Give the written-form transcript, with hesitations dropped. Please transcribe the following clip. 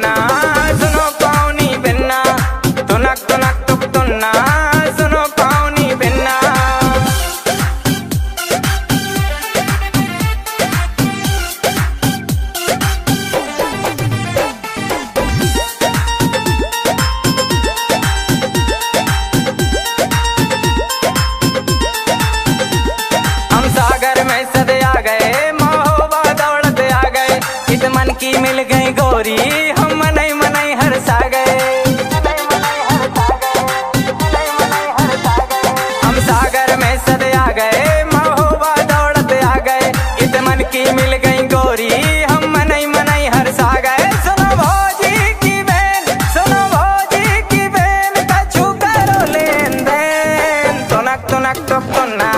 तुन्ना सुनो पाउनी बिन्ना तुनक तुनक तुक तुन्ना सुनो पाउनी बिन्ना। हम सागर में सदे आ गए महोबा दौड़त आ गए इत मन की मिल गई गोरी हम मनई मनई हरसा गए। हम सागर में सदे आ गए महोबा दौड़त आ गए इत मन की मिल गई गोरी हम मनई मनई हरसा गए। सुनो भौजी की बेन कछु करो लेन देन तुनक तुनक तुक तुन्ना